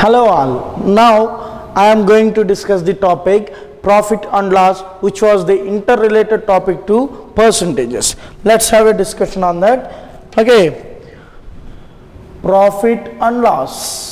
Hello all. Now I am going to discuss the topic profit and loss, which was the interrelated topic to percentages. Let's have a discussion on that. Okay. Profit and loss.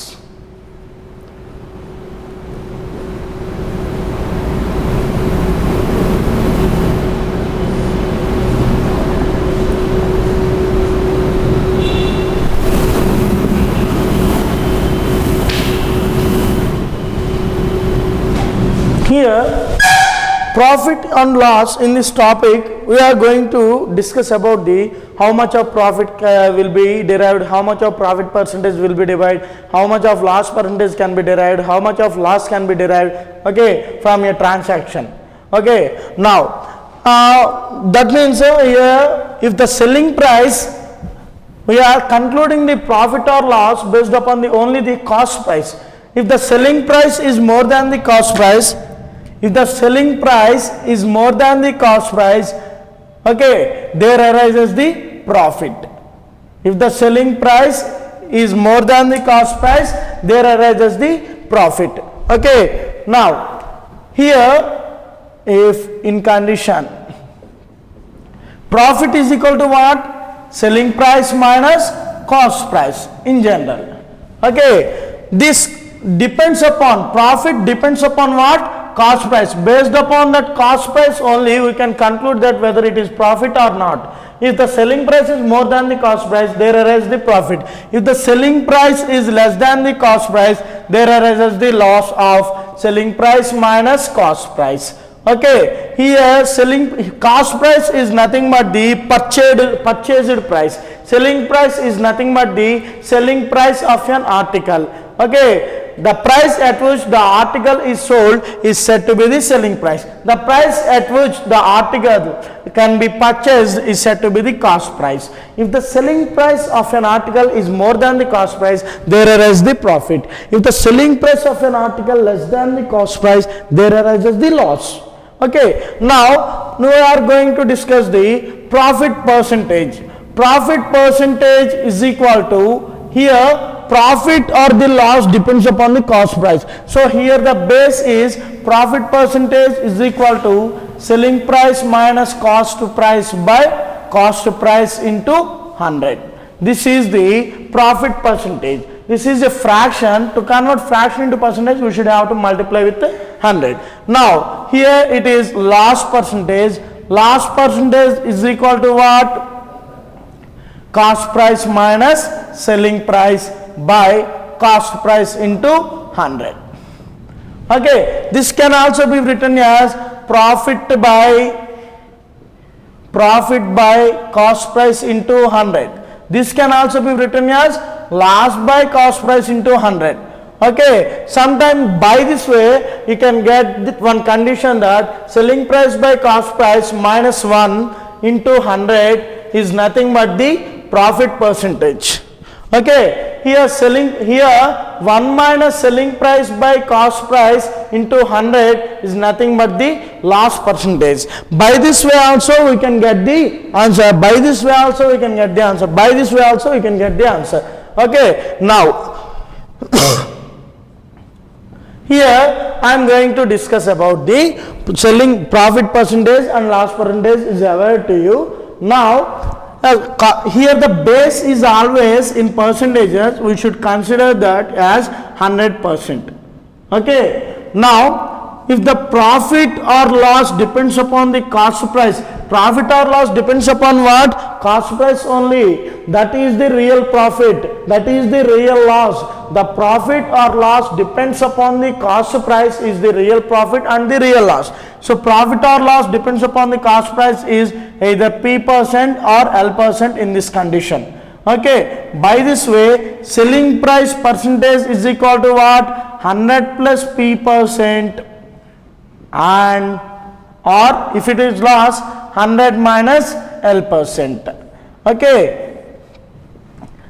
Here, profit and loss, in this topic we are going to discuss about the how much of profit will be derived, how much of profit percentage will be derived, how much of loss percentage can be derived, how much of loss can be derived, okay, from a transaction. Okay, now that means here if the selling price, we are concluding the profit or loss based upon the only the cost price. If the selling price is more than the cost price, if the selling price is more than the cost price, okay, there arises the profit. If the selling price is more than the cost price, there arises the profit. Okay, now here if in condition profit is equal to what? Selling price minus cost price in general. Okay, this depends upon, profit depends upon what? Cost price. Based upon that cost price only we can conclude that whether it is profit or not. If the selling price is more than the cost price, there arises the profit. If the selling price is less than the cost price, there arises the loss of selling price minus cost price. Okay, here selling cost price is nothing but the purchased price. Selling price is nothing but the selling price of an article. Okay, the price at which the article is sold is said to be the selling price. The price at which the article can be purchased is said to be the cost price. If the selling price of an article is more than the cost price, there arises the profit. If the selling price of an article less than the cost price, there arises the loss. Okay, now we are going to discuss the profit percentage. Profit percentage is equal to, here profit or the loss depends upon the cost price. So here the base is profit percentage is equal to selling price minus cost price by cost price into 100. This is the profit percentage. This is a fraction. To convert fraction into percentage, we should have to multiply with 100. Now here it is loss percentage. Loss percentage is equal to what? Cost price minus selling price by cost price into 100. Okay, this can also be written as profit by cost price into 100. This can also be written as loss by cost price into 100. Okay, sometimes by this way you can get one condition that selling price by cost price minus 1 into 100 is nothing but the profit percentage. Okay, here 1 minus selling price by cost price into 100 is nothing but the loss percentage. By this way also we can get the answer. By this way also we can get the answer. By this way also we can get the answer. Okay, now here I am going to discuss about the selling profit percentage and loss percentage is aware to you. Now here the base is always in percentages, we should consider that as 100%. Okay, now if the profit or loss depends upon the cost price, profit or loss depends upon what? Cost price only. That is the real profit, that is the real loss. The profit or loss depends upon the cost price is the real profit and the real loss. So profit or loss depends upon the cost price is either P% or L% in this condition. Okay, by this way selling price percentage is equal to what? 100 plus P% and, or if it is loss, 100 minus L%. Okay,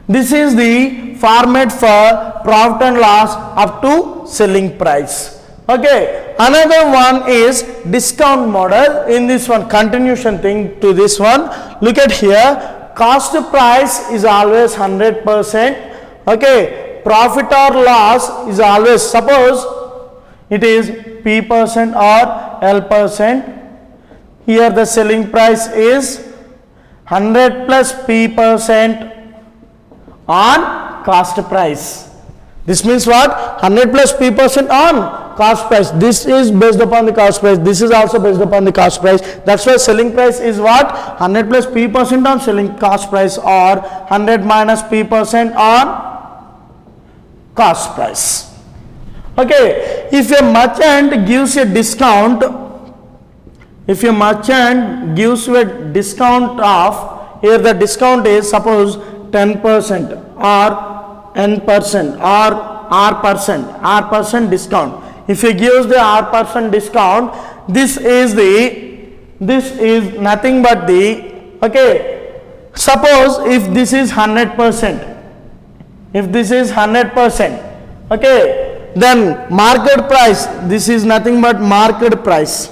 this is the format for profit and loss up to selling price. Okay, another one is discount model. In this one, continuation thing to this one, look at here, cost price is always 100%. Okay, profit or loss is always, suppose it is P percent or L percent. Here the selling price is 100 plus P percent on cost price. This means what? 100 plus P percent on cost price. This is based upon the cost price. This is also based upon the cost price. That's why selling price is what? 100 plus P percent on selling cost price, or 100 minus P percent on cost price. Okay. If a merchant gives a discount, if a merchant gives you a discount of, here the discount is suppose 10% or N% or R% discount. If he gives the R% discount, this is nothing but the, okay, suppose if this is 100%, if this is 100%, okay, then market price, this is nothing but market price.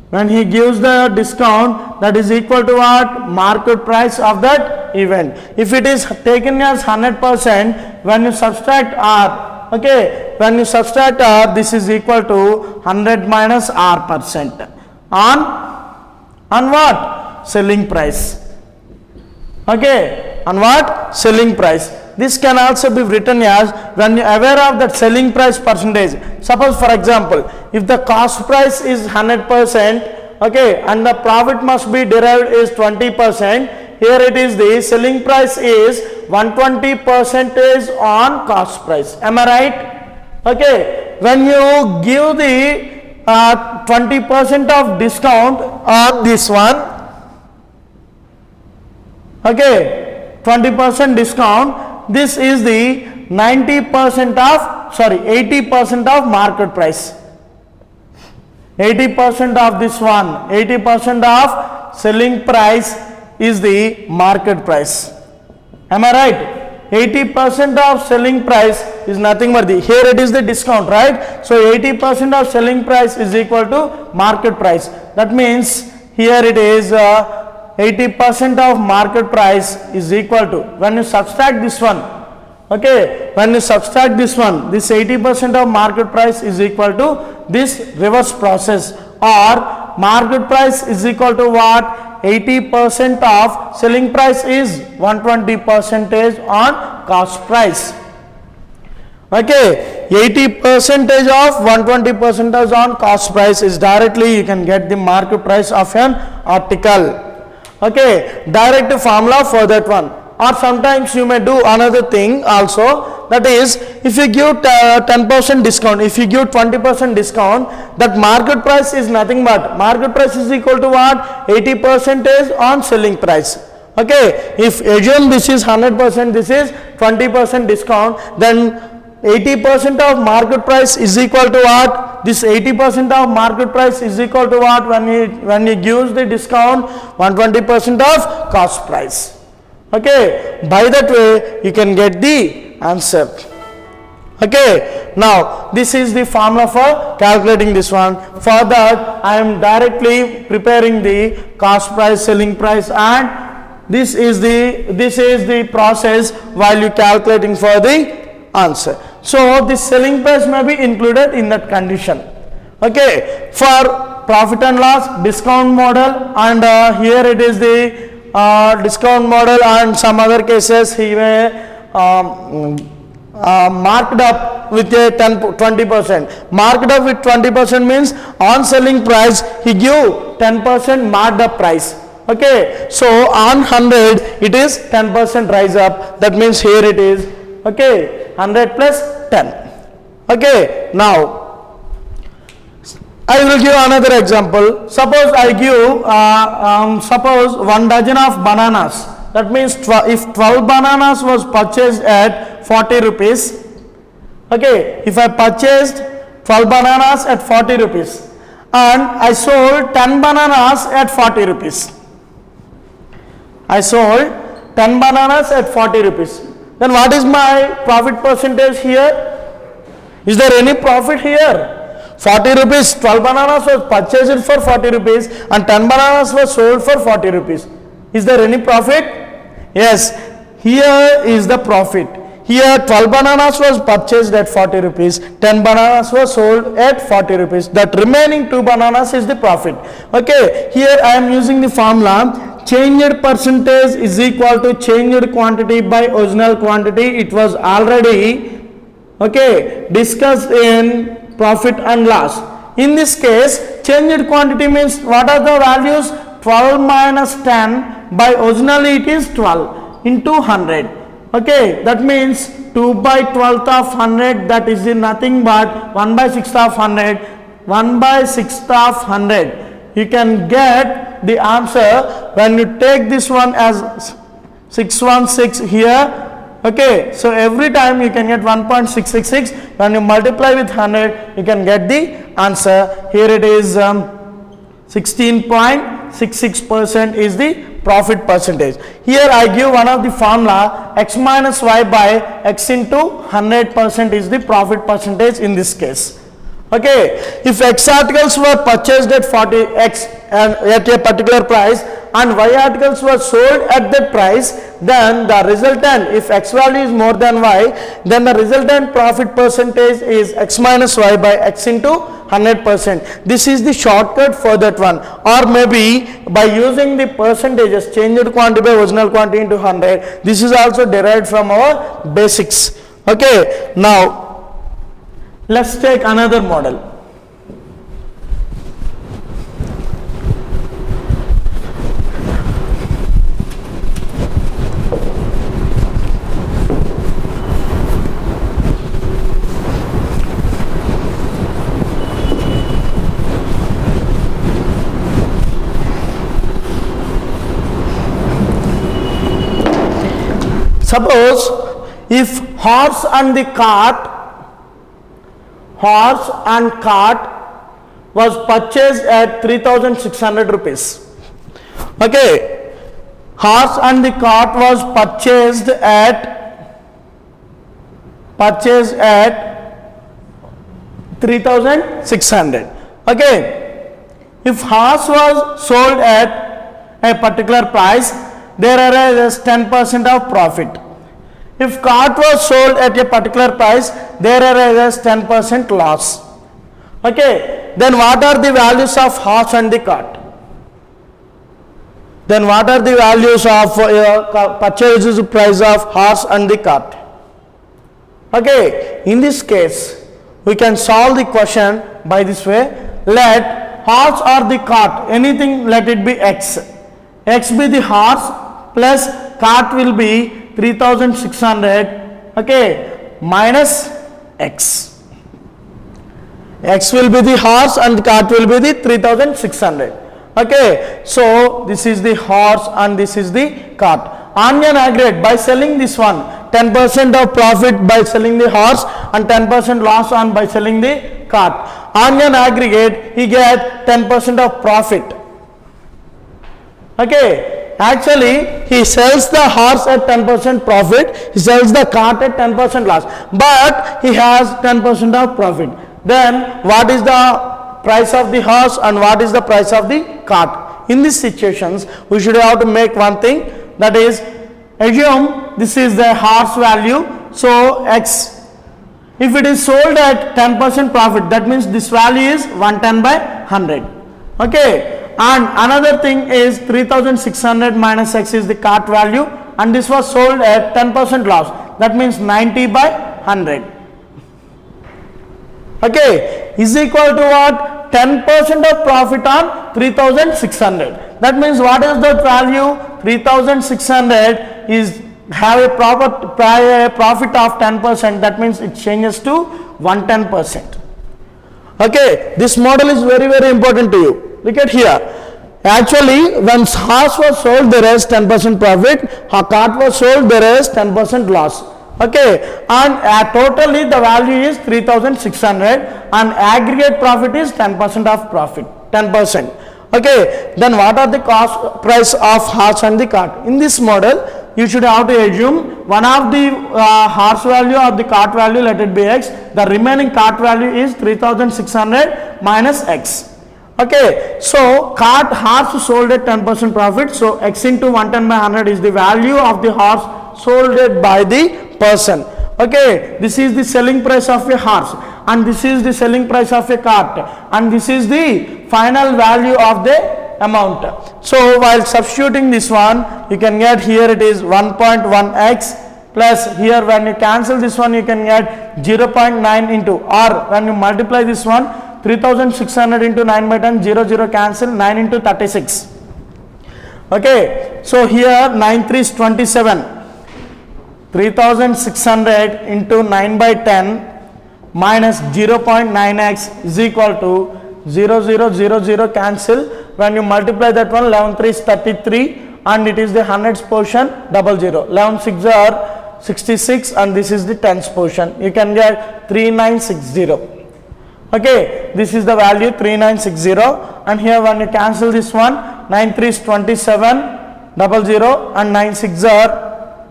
When he gives the discount, that is equal to what? Market price of that event. If it is taken as 100%, when you subtract R, okay, when you subtract R, this is equal to 100 minus R% on what? Selling price. Okay, on what? Selling price. This can also be written as, when you are aware of that selling price percentage. Suppose for example, if the cost price is 100%, okay, and the profit must be derived is 20%, here it is the selling price is 120% on cost price. Am I right? Okay, when you give the 20% of discount on this one, okay, 20% discount, this is the 80% of market price. 80% of this one, 80% of selling price is the market price. Am I right? 80% of selling price is nothing but the, here it is the discount, right? So 80% of selling price is equal to market price. That means here it is 80% of market price is equal to, when you subtract this one, okay, when you subtract this one, this 80% of market price is equal to this reverse process, or market price is equal to what? 80% of selling price is 120% on cost price. Okay, 80% of 120% on cost price is directly you can get the market price of an article. Okay, direct formula for that one. Or sometimes you may do another thing also, that is, if you give 10% discount, if you give 20% discount, that market price is nothing but, market price is equal to what? 80% on selling price. Okay, if assume this is 100%, this is 20% discount, then 80% of market price is equal to what? This 80% of market price is equal to what? When he gives the discount, 120% of cost price. Okay, by that way you can get the answer. Okay, now this is the formula for calculating this one. For that I am directly preparing the cost price, selling price, and this is the process while you calculating for the answer. So this selling price may be included in that condition. Okay, for profit and loss, discount model, and here it is the discount model, and some other cases he may marked up with a 20%. Marked up with 20% means on selling price he give 10% marked up price. Okay, so on 100 it is 10% rise up. That means here it is, okay, 100 plus 10. Okay, now I will give another example. Suppose I give suppose 1 dozen of bananas. That means if 12 bananas was purchased at 40 rupees. Okay, if I purchased 12 bananas at 40 rupees and I sold 10 bananas at 40 rupees. I sold 10 bananas at 40 rupees. Then what is my profit percentage here? Is there any profit here? 40 rupees, 12 bananas was purchased for 40 rupees and 10 bananas was sold for 40 rupees. Is there any profit? Yes, here is the profit. Here 12 bananas was purchased at 40 rupees, 10 bananas was sold at 40 rupees. That remaining 2 bananas is the profit. Okay, here I am using the formula changed percentage is equal to changed quantity by original quantity. It was already discussed in profit and loss. In this case, changed quantity means what are the values? 12 minus 10 by originally it is 12 into 100. Okay, that means 2 by 12th of 100, that is nothing but 1 by 6th of 100. 1 by 6th of 100. You can get the answer when you take this one as 616 here. Okay, so every time you can get 1.666. When you multiply with 100, you can get the answer. Here it is 16.66% is the profit percentage. Here I give one of the formula, x minus y by x into 100% is the profit percentage in this case. Okay, if x articles were purchased at 40x and at a particular price and y articles were sold at that price, then the resultant, if x value is more than y, then the resultant profit percentage is x minus y by x into 100%. This is the shortcut for that one. Or maybe by using the percentages, changed quantity by original quantity into 100. This is also derived from our basics. Okay, now let's take another model. Suppose if horse and cart was purchased at 3,600 rupees. Okay, horse and the cart was purchased at 3,600. Okay, if horse was sold at a particular price, there arises 10% of profit. If cart was sold at a particular price, there arises 10% loss. Okay, then what are the values of horse and the cart? Then what are the values of purchase price of horse and the cart? Okay, in this case, we can solve the question by this way. Let horse or the cart, anything, let it be x. X be the horse plus cart will be 3,600, okay, minus x. X will be the horse and cart will be the 3,600. Okay, so this is the horse and this is the cart. On an aggregate, by selling this one, 10% of profit by selling the horse and 10% loss on by selling the cart. On an aggregate, he get 10% of profit. Okay. Actually, he sells the horse at 10% profit, he sells the cart at 10% loss, but he has 10% of profit. Then, what is the price of the horse and what is the price of the cart? In these situations, we should have to make one thing, that is, assume this is the horse value, so x. If it is sold at 10% profit, that means this value is 110 by 100. Okay. And another thing is 3,600 minus x is the cart value and this was sold at 10% loss. That means 90 by 100. Okay, is equal to what? 10% of profit on 3,600. That means what is that value? 3,600 is have a profit of 10%. That means it changes to 110%. Okay, this model is very, very important to you. Look at here. Actually, when horse was sold, there is 10% profit. A cart was sold, there is 10% loss. Okay, and totally the value is 3,600 and aggregate profit is 10% of profit. 10%. Okay, then what are the cost price of horse and the cart? In this model, you should have to assume one of the horse value or the cart value, let it be x. The remaining cart value is 3,600 minus x. Okay, so horse sold at 10% profit, so x into 110 by 100 is the value of the horse sold by the person. Okay, this is the selling price of a horse, and this is the selling price of a cart, and this is the final value of the amount. So while substituting this one, you can get here it is 1.1x plus here when you cancel this one you can get 0.9 into, or when you multiply this one 3600 into 9 by 10, 0 cancel, 9 into 36. Okay, so here 9 3 is 27, 3600 into 9 by 10 minus 0.9x is equal to 0 cancel. When you multiply that one, 11 3 is 33 and it is the hundreds portion 00. 11 6 are 66 and this is the tens portion. You can get 3960. Okay, this is the value 3960, and here when you cancel this one, 9 3 is 27, 00 and 9 6 are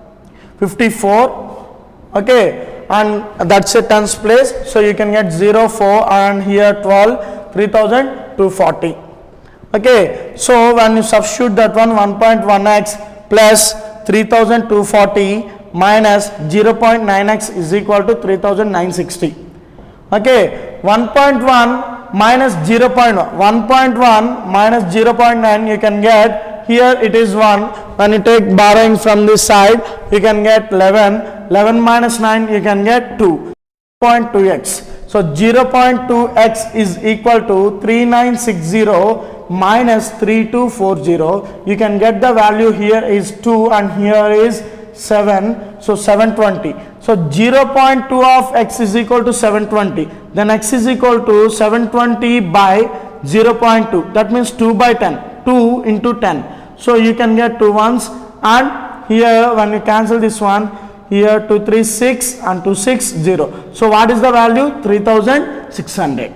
54. Okay, and that's a tens place, so you can get 0 4 and here 12, 3240. Okay, so when you substitute that one, 1.1x plus 3240 minus 0.9x is equal to 3960. Okay, 1.1 minus 0.1, 1.1 minus 0.9 you can get, here it is 1, when you take borrowing from this side you can get 11, 11 minus 9 you can get 2, 0.2x. So 0.2x is equal to 3960 minus 3240. You can get the value, here is 2 and here is 7, so 720. So 0.2 of x is equal to 720, then x is equal to 720 by 0.2, that means 2 by 10, 2 into 10. So you can get 2 ones, and here when you cancel this one, here 2 3 6 and 2 6 0. So what is the value? 3600.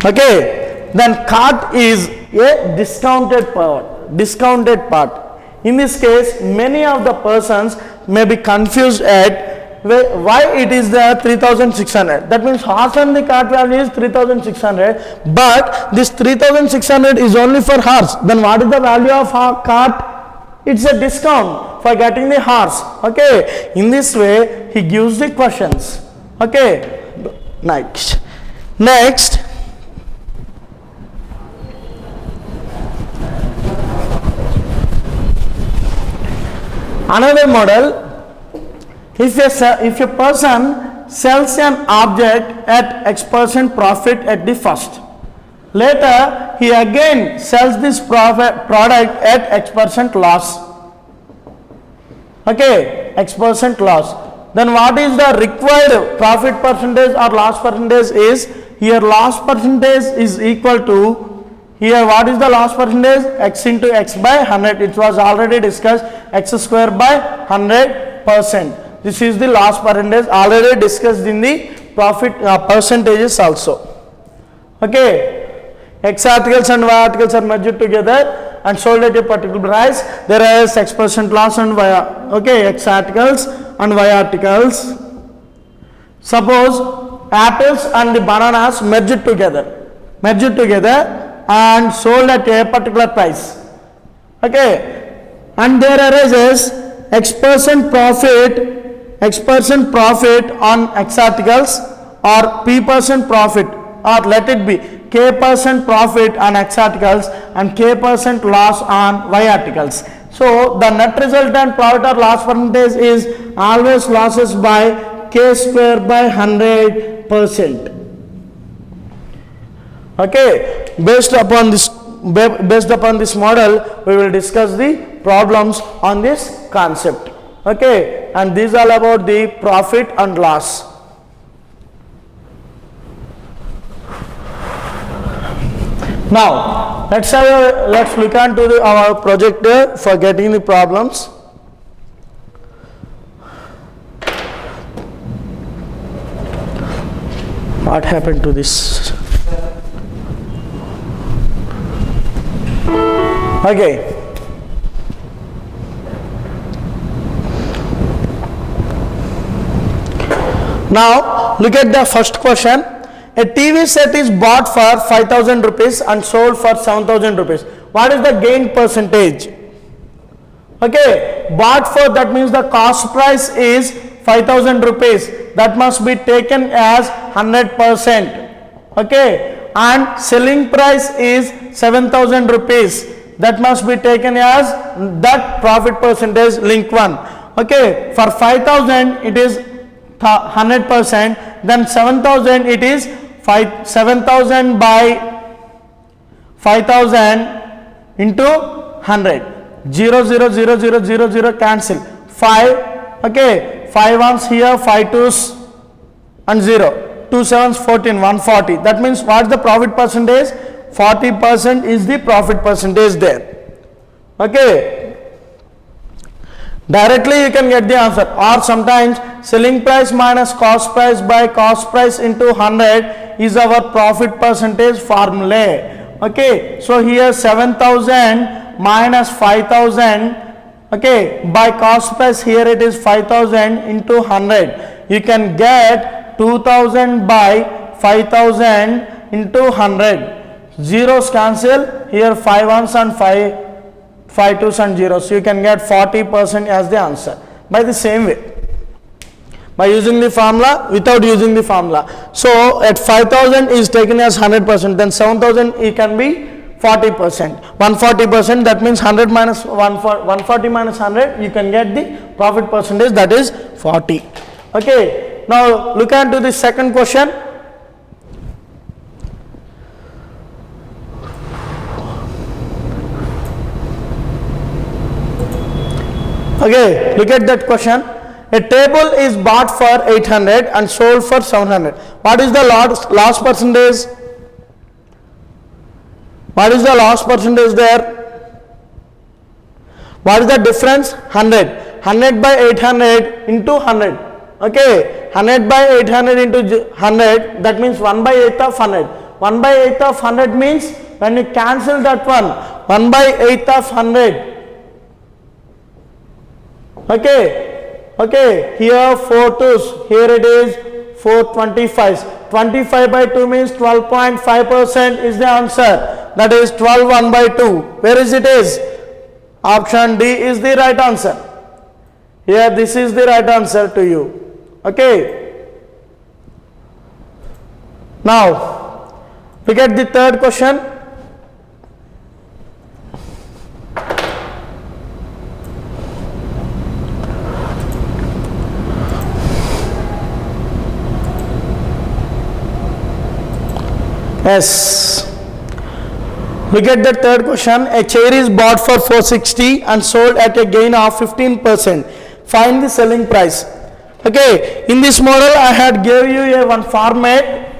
Okay, then cart is a discounted part. In this case, many of the persons may be confused at why it is the 3600. That means horse and the cart value is 3600, but this 3600 is only for horse. Then what is the value of cart? It's a discount for getting the horse. Okay, in this way he gives the questions. Okay, next another model. If a person sells an object at X% profit at the first, later he again sells this product at X% loss. Okay, X% loss. Then what is the required profit percentage or loss percentage is, here loss percentage is equal to, here what is the loss percentage? X into X by 100. It was already discussed, X square by 100%. This is the loss percentage, already discussed in the profit percentages also. Okay, X articles and Y articles are merged together and sold at a particular price. There is X% loss and Y. Okay, X articles and Y articles. Suppose apples and the bananas merged together and sold at a particular price. Okay, and there arises X% profit on X articles, or P% profit, or let it be K% profit on X articles and K% loss on Y articles. So the net resultant profit or loss percentage is always losses by K square by 100%. Okay, based upon this model we will discuss the problems on this concept. Okay, and these are about the profit and loss. Now let's look into our projector for getting the problems. What happened to this? Okay. Now look at the first question. A TV set is bought for 5,000 rupees and sold for 7,000 rupees. What is the gain percentage? Okay, bought for, that means the cost price is 5,000 rupees, that must be taken as 100%. Okay, and selling price is 7,000 rupees, that must be taken as that profit percentage link 1. Okay, for 5,000 it is 100%, then 7,000 it is 7,000 by 5,000 into 100. 0 0 0 0 0 0 cancel. 5, okay, 5 ones here, 5 twos and 0. 2 sevens 14, 140. That means what is the profit percentage? 40% is the profit percentage there. Okay. Directly you can get the answer, or sometimes selling price minus cost price by cost price into 100 is our profit percentage formula. Okay, so here 7,000 minus 5,000, okay, by cost price here it is 5,000 into 100. You can get 2,000 by 5,000 into 100. Zeros cancel, here 5 ones and 5 twos and zeros. So you can get 40% as the answer by the same way, by using the formula, without using the formula. So at 5,000 is taken as 100%, then 7,000 it can be 40%, 140%, that means 100 minus 140 minus 100, you can get the profit percentage, that is 40. Okay, now look at to the second question. Okay, look at that question. A table is bought for 800 and sold for 700. What is the loss percentage? What is the loss percentage there? What is the difference? 100. 100 by 800 into 100. Okay, 100 by 800 into 100, that means 1 by 8 of 100. 1 by 8 of 100 means when you cancel that 1 by 8 of 100. Okay, here 4 twos, here it is 4 25s. 25 by 2 means 12.5% is the answer. That is 12 1 by 2. Where is it is? Option D is the right answer. Here this is the right answer to you. Okay. Now look at the third question. Yes. Look at the third question. A chair is bought for 460 and sold at a gain of 15%. Find the selling price. Okay, in this model I had gave you a one format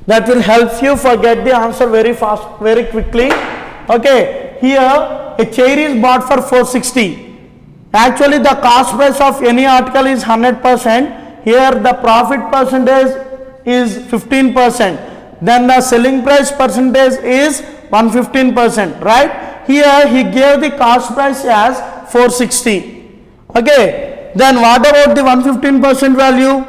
that will help you forget the answer very fast, very quickly. Okay, here a chair is bought for 460. Actually the cost price of any article is 100%. Here the profit percentage is 15%. Then the selling price percentage is 115%, right? Here he gave the cost price as 460. Okay, then what about the 115% value?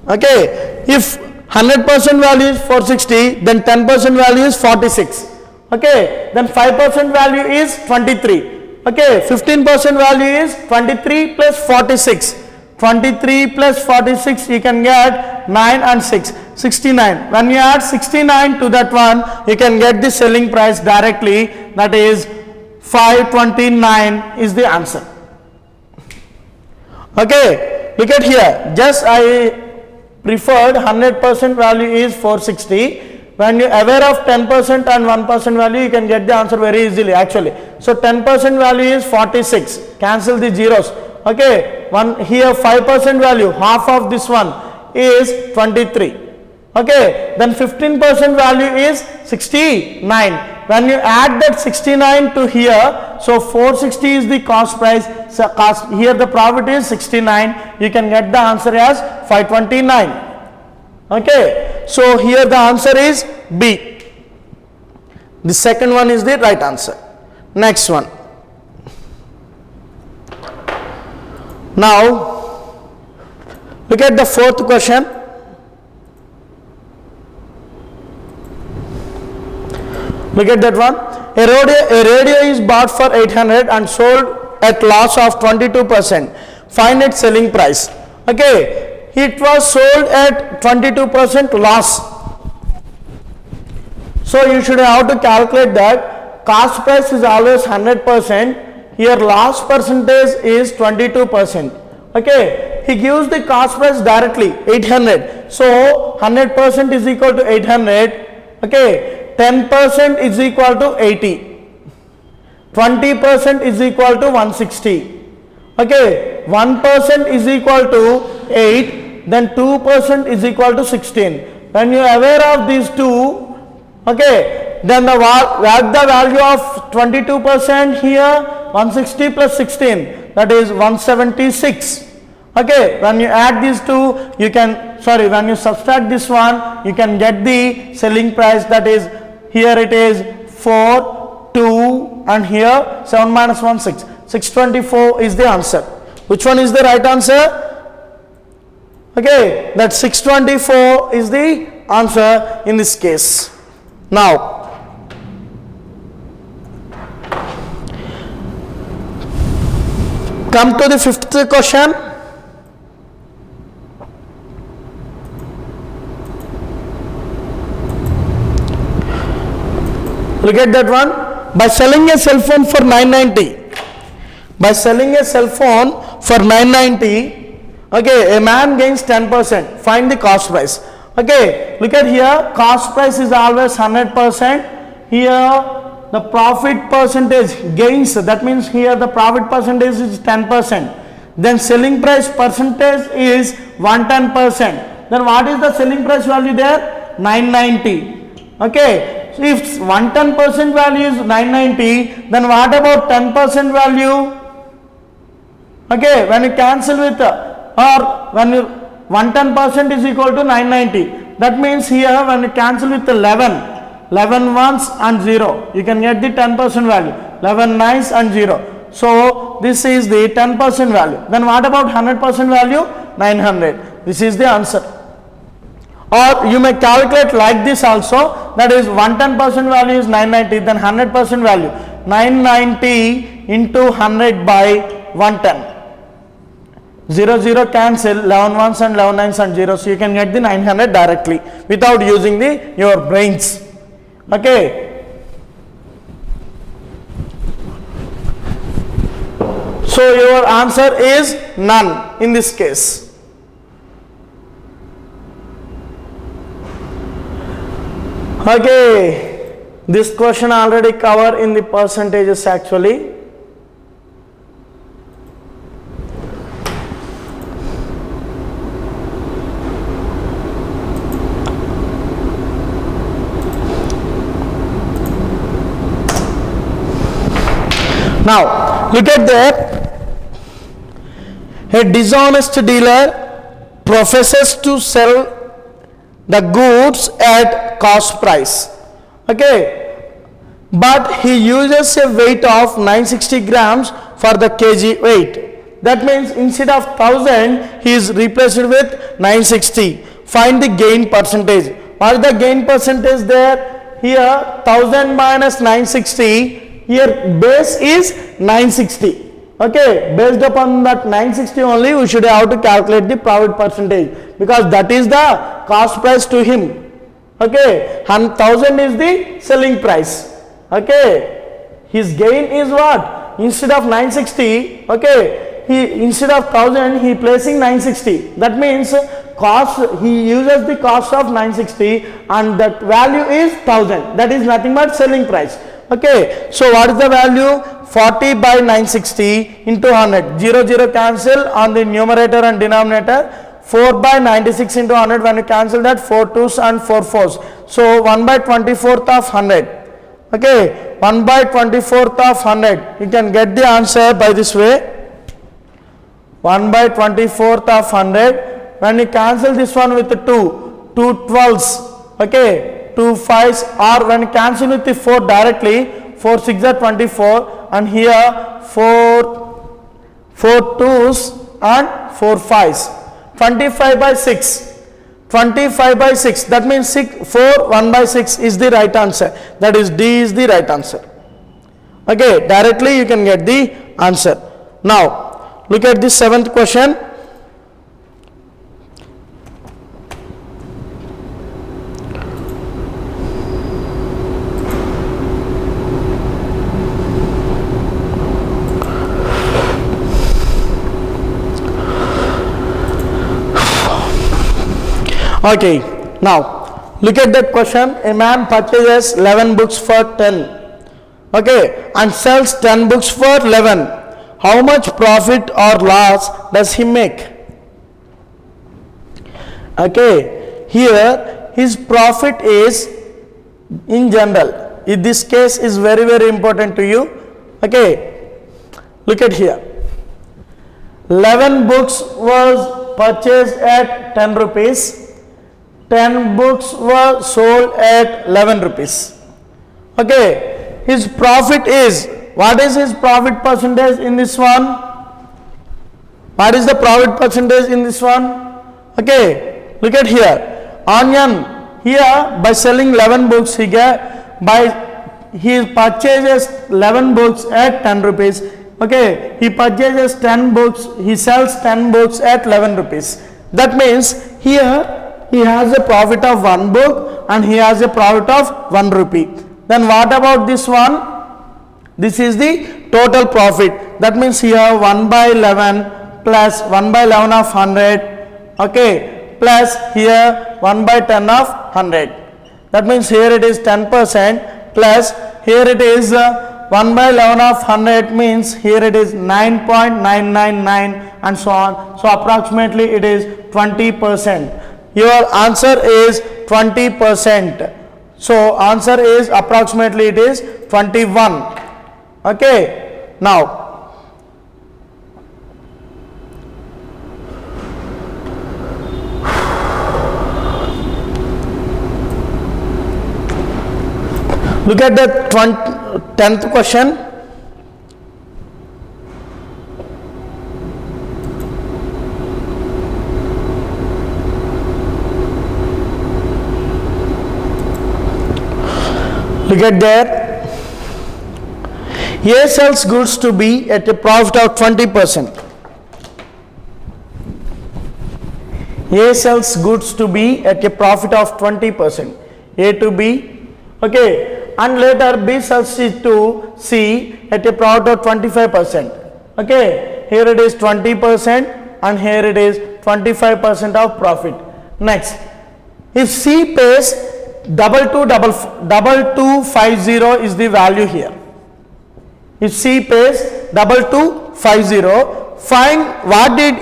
Okay, if 100% value is 460, then 10% value is 46. Okay, then 5% value is 23. Okay, 15% value is 23 plus 46. 23 plus 46, you can get 9 and 6, 69. When you add 69 to that one, you can get the selling price directly, that is 529 is the answer. Okay, look at here, just I preferred 100% value is 460. When you are aware of 10% and 1% value, you can get the answer very easily actually. So 10% value is 46, cancel the zeros. Okay, here 5% value, half of this one is 23. Okay, then 15% value is 69. When you add that 69 to here, so 460 is the cost price. So cost, here the profit is 69. You can get the answer as 529. Okay, so here the answer is B. The second one is the right answer. Next one. Now look at the fourth question. Look at that one. A radio is bought for 800 and sold at loss of 22%. Find its selling price. Okay, it was sold at 22% loss. So you should have to calculate that cost price is always 100%. Here loss percentage is 22%. Okay, he gives the cost price directly 800. So 100% is equal to 800. Okay, 10% is equal to 80. 20% is equal to 160. Okay, 1% is equal to 8. Then 2% is equal to 16. When you are aware of these two, okay, then the value of 22% here, 160 plus 16, that is 176. Okay, when you add these two, you can, when you subtract this one, you can get the selling price, that is, here it is 4, 2 and here 7 minus 1, 6. 624 is the answer. Which one is the right answer? Okay, that 624 is the answer in this case. Now, come to the fifth question. Look at that one. By selling a cell phone for 990. By selling a cell phone for 990, okay, a man gains 10%. Find the cost price. Okay, look at here. Cost price is always 100%. Here the profit percentage gains. That means here the profit percentage is 10%. Then selling price percentage is 110%. Then what is the selling price value there? 990. Okay. If 110% value is 990, then what about 10% value? Okay, when you cancel with or when you 110% is equal to 990. That means here when you cancel with 11 ones and 0, you can get the 10% value. 11 nines and 0. So this is the 10% value. Then what about 100% value? 900. This is the answer. Or you may calculate like this also, that is 110% value is 990, then 100% value 990 into 100 by 110. 0 0 cancel, 11 ones and 11 nines and 0, so you can get the 900 directly without using your brains. Okay. So your answer is none in this case. Okay, this question already covered in the percentages actually. Now, look at that. A dishonest dealer professes to sell the goods at cost price. Okay, but he uses a weight of 960 grams for the kg weight. That means instead of 1000, he is replaced with 960. Find the gain percentage. What is the gain percentage there? Here 1000 minus 960. Here base is 960. Okay, based upon that 960 only, we should have to calculate the profit percentage, because that is the cost price to him. Okay, 1000 is the selling price. Okay, his gain is what? Instead of 960, okay, instead of 1000 he placing 960. That means cost, he uses the cost of 960 and that value is 1000. That is nothing but selling price. Okay, so what is the value? 40 by 960 into 100. 0 0 cancel on the numerator and denominator. 4 by 96 into 100, when you cancel that, 4 2s and 4 4s. So 1 by 24th of 100. Okay, 1 by 24th of 100. You can get the answer by this way. 1 by 24th of 100. When you cancel this one with 2 12s. Okay, 2 5s, or when you cancel with the 4 directly, 4 6 are 24, and here 4 2s and 4 5s. 25 by 6. 25 by 6. That means 4 1 by 6 is the right answer. That is D is the right answer. Okay, directly you can get the answer. Now look at the seventh question. Okay, now look at that question. A man purchases 11 books for 10, okay, and sells 10 books for 11. How much profit or loss does he make? Okay, here his profit is in general. In this case is very important to you. Okay, look at here. 11 books was purchased at 10 rupees. 10 books were sold at 11 rupees. Okay, his profit is, what is his profit percentage in this one? What is the profit percentage in this one? Okay, look at here. Onion, here by selling 11 books, he purchases 11 books at 10 rupees. Okay, he purchases 10 books, he sells 10 books at 11 rupees. That means here he has a profit of 1 book and he has a profit of 1 rupee. Then what about this one? This is the total profit. That means here 1 by 11 plus 1 by 11 of 100, okay, plus here 1 by 10 of 100. That means here it is 10% plus here it is 1 by 11 of 100 means here it is 9.999 and so on. So approximately it is 20%. Your answer is 20%. So answer is approximately it is 21. Okay, now look at the 10th question. Look at there. A sells goods to B at a profit of 20%. A sells goods to B at a profit of 20%. A to B, okay, and later B sells it to C at a profit of 25%. Okay, here it is 20% and here it is 25% of profit. Next, if C pays 2250 is the value here. If C pays 2250, find what did